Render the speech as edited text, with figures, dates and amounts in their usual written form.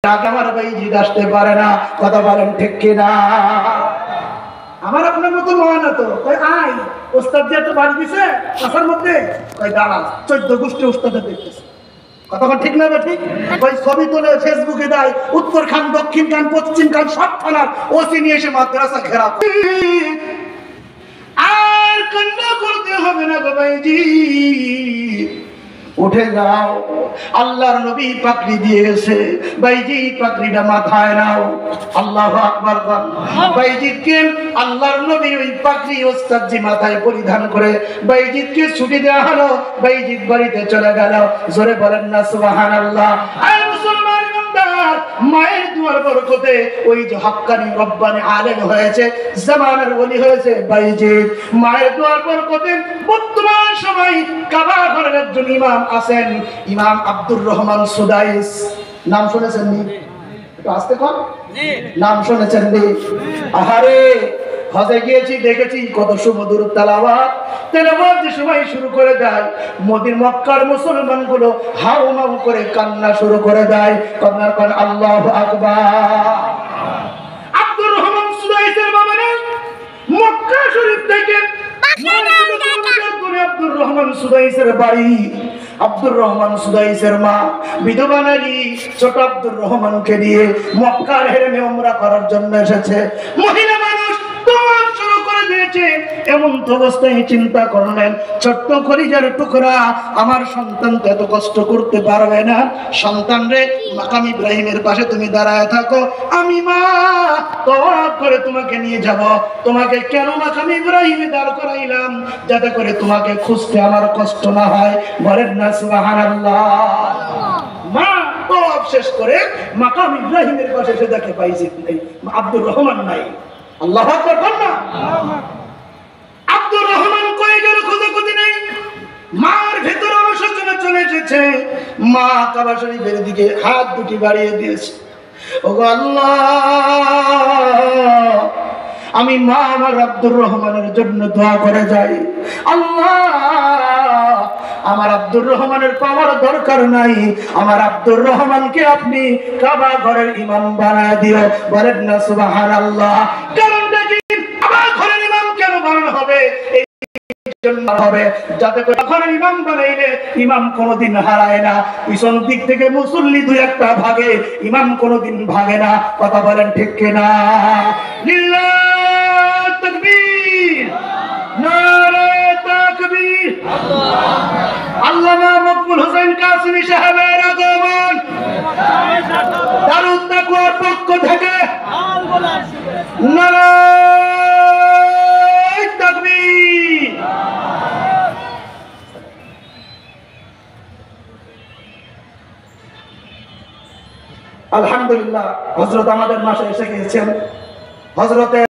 আমার বাইজিদ আসতে পারে না, কথা বলেন ঠিক কিনা? আমার আপনার মতো মহানা তো আই ওস্তাদ যে একটু বাড়ি দিছে আসার মধ্যে দাঁড়া 14 গোষ্ঠী ওস্তাদের দেখতেছে, কথা ঠিক না? ঠিক। ওই ছবি তুলে ফেসবুকে দেয়, উত্তর খান, দক্ষিণ খান, পশ্চিম খান সব থানার ওসি নিয়ে এসে মাদ্রাসা ঘেরাও। আর কান্না করতে হবে না গো ভাইজি, উঠে যাও, আল্লাহর নবী পাগড়ি দিয়েছে, ভাইজি পাগড়িটা মাথায় নাও। আল্লাহু আকবার। ভাইজিকে আল্লাহর নবী ওই পাগড়ি ওস্তাদজি মাথায় পরিধান করে ভাইজিকে ছুটি দেওয়া হলো, ভাইজিৎ বাড়িতে চলে গেল। জোরে বলেন না সুবহানাল্লাহ। আয় মুসলমান বান্দার, মায়ের দুয়ার বরকতে ওই যে হক্কানি রব্বানি আলেম হয়েছে, জামানার ওলি হয়েছে ভাইজিৎ। মায়ের দুয়ার বরকতে বর্তমান সময় কাবা ঘরের একজন ইমাম আছেন, ইমাম আব্দুর রহমান সুদাইস। নাম শুনেছেন নি? একটু আস্তে কর। নাম শুনেছেন নি? আহারে হজে গিয়েছি, দেখেছি কত সুমধুর তেলাওয়াত। তেলাওয়াত যে সময় শুরু করে দেয়, মদিনা মক্কার মুসলমান গুলো হাউমাউ করে কান্না শুরু করে দেয়। কান্নার পর আল্লাহু আকবার। আব্দুর রহমান সুদাইসের বাবারা মক্কা শরীফ থেকে আব্দুর রহমান সুদাইসের বাড়ি, আব্দুর রহমান সুদাইসের মা বিধবা নারী ছোট আব্দুর রহমানকে নিয়ে মক্কার হেরেমে উমরা করার জন্য এসেছে। মহিলা মানুষ তোমার শুরু করে দিয়েছে। এমন তো অবস্থায় চিন্তা করলেন, ছোট্ট কলিজার টুকরা আমার সন্তান তো এত কষ্ট করতে পারবে না। সন্তান রে, মাকাম ইব্রাহিমের পাশে তুমি দাঁড়ায় থাকো, আমি মা তওয়াব করে তোমাকে নিয়ে যাব। তোমাকে কেন মাকাম ইব্রাহিমে দাঁড় করাইলাম? যাতে করে তোমাকে খুঁজতে আমার কষ্ট না হয়। বলেন না সুবহানাল্লাহ। মা তওয়াব শেষ করে মাকাম ইব্রাহিমের পাশে এসে দেখে বাইজিদ নেই, আব্দুর রহমান নাই। আল্লাহু আকবার বল না। আব্দুর রহমান কই গেল? খোঁজাখুঁজি নেই। মার ভেতরে অনুশোচনা চলে এসেছে। মা কাবা শরীফের দিকে হাত দুটি বাড়িয়ে দিয়েছে। ওগো আল্লাহ, আমি মা আমার আব্দুর রহমানের জন্য দোয়া করে যাই। আল্লাহ, আমার আব্দুর রহমানের পাওয়ার দরকার নাই, আমার আব্দুর রহমানকে আপনি কাবা ঘরের ইমাম বানায় দিও। বলেন না সুবহানাল্লাহ। কারণটা কি? কাবা ঘরের ইমাম কেন বানানো হবে? হবে যাতে করে ঘরের ইমাম বানাইলে ইমাম কোনোদিন হারায় না। পিছন দিক থেকে মুসল্লি দুই একটা ভাগে, ইমাম কোনোদিন ভাগে না। কথা বলেন ঠিক কিনা? লিল্লাহ তাকবীর, নারে তাকবীর। আল্লামা মকবুল হোসেন কাসেমী সাহেবের আগমন দারুদ তাকওয়ার পক্ষ থেকে নারে তাকবীর। আলহামদুলিল্লাহ, হযরত আমাদের মাসে এসে গিয়েছেন। হযরতে